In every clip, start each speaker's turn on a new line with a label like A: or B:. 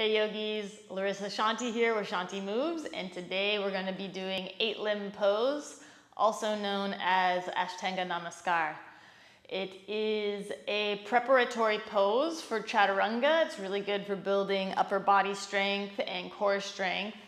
A: Hey yogis, Larissa Shanti here with Shanti Moves, and today we're going to be doing 8-limb pose, also known as Ashtanga Namaskara. It is a preparatory pose for Chaturanga. It's really good for building upper body strength and core strength.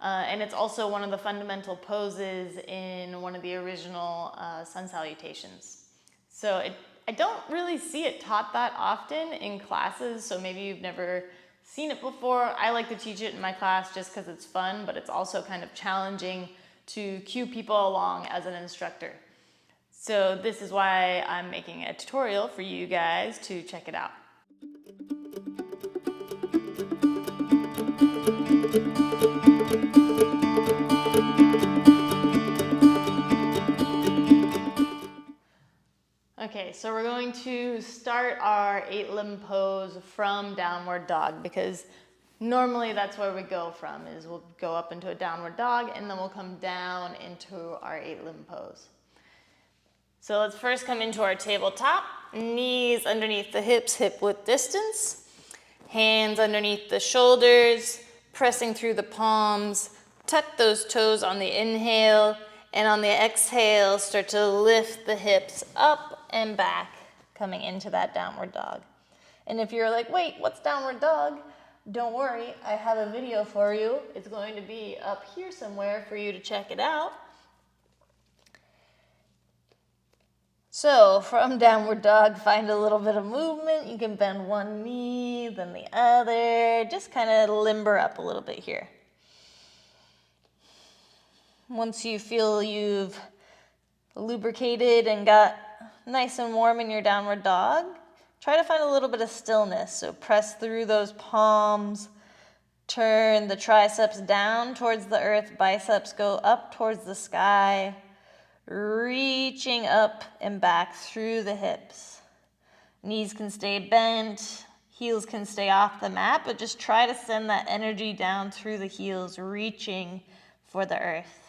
A: And it's also one of the fundamental poses in one of the original sun salutations. So I don't really see it taught that often in classes, so maybe you've never seen it before. I like to teach it in my class just because it's fun, but it's also kind of challenging to cue people along as an instructor. So this is why I'm making a tutorial for you guys to check it out. Okay, so we're going to start our 8-limb pose from downward dog, because normally that's where we go from, is we'll go up into a downward dog and then we'll come down into our 8-limb pose. So let's first come into our tabletop, knees underneath the hips, hip width distance, hands underneath the shoulders, pressing through the palms, tuck those toes on the inhale, and on the exhale, start to lift the hips up and back, coming into that downward dog. And if you're like, wait, what's downward dog? Don't worry, I have a video for you. It's going to be up here somewhere for you to check it out. So from downward dog, find a little bit of movement. You can bend one knee, then the other. Just kind of limber up a little bit here. Once you feel you've lubricated and got nice and warm in your downward dog, try to find a little bit of stillness. So press through those palms, turn the triceps down towards the earth, biceps go up towards the sky, reaching up and back through the hips. Knees can stay bent, heels can stay off the mat, but just try to send that energy down through the heels, reaching for the earth.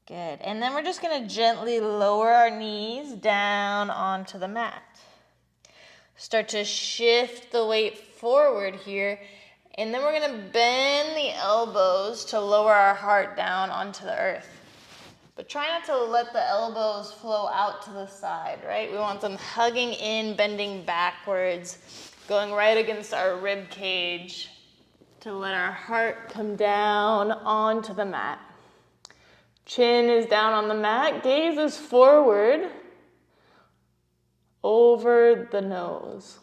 A: Good. And then we're just going to gently lower our knees down onto the mat. Start to shift the weight forward here. And then we're going to bend the elbows to lower our heart down onto the earth. But try not to let the elbows flow out to the side, right? We want them hugging in, bending backwards, going right against our rib cage to let our heart come down onto the mat. Chin is down on the mat, gaze is forward over the nose.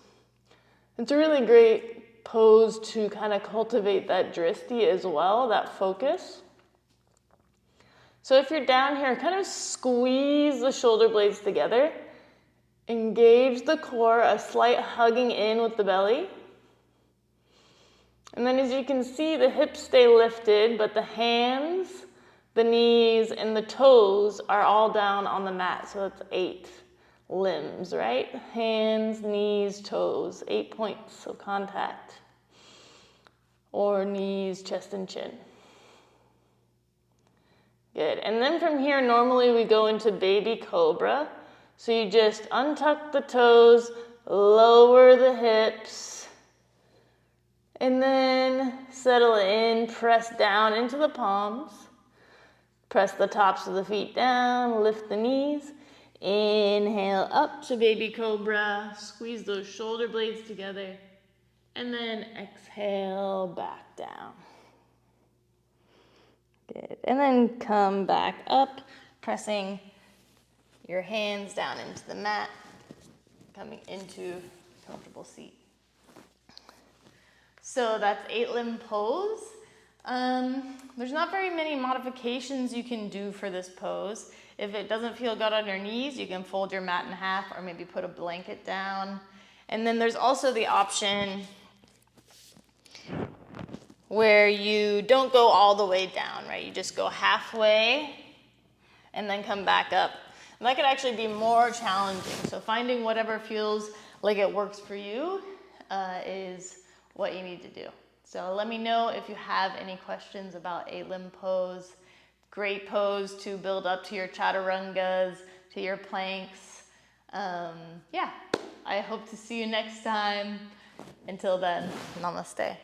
A: It's a really great pose to kind of cultivate that drishti as well, that focus. So if you're down here, kind of squeeze the shoulder blades together, engage the core, a slight hugging in with the belly. And then as you can see, the hips stay lifted, but the hands, the knees, and the toes are all down on the mat. So that's 8 limbs, right? Hands, knees, toes, 8 points of contact. Or knees, chest, and chin. Good. And then from here, normally we go into baby cobra. So you just untuck the toes, lower the hips, and then settle in, press down into the palms. Press the tops of the feet down, lift the knees. Inhale up to baby cobra, squeeze those shoulder blades together, and then exhale back down. Good. And then come back up, pressing your hands down into the mat, coming into comfortable seat. So that's 8-limb pose. There's not very many modifications you can do for this pose. If it doesn't feel good on your knees, you can fold your mat in half or maybe put a blanket down. And then there's also the option where you don't go all the way down, right? You just go halfway and then come back up. And that could actually be more challenging. So finding whatever feels like it works for you is what you need to do. So let me know if you have any questions about 8-limb pose. Great pose to build up to your chaturangas, to your planks. Yeah, I hope to see you next time. Until then, namaste.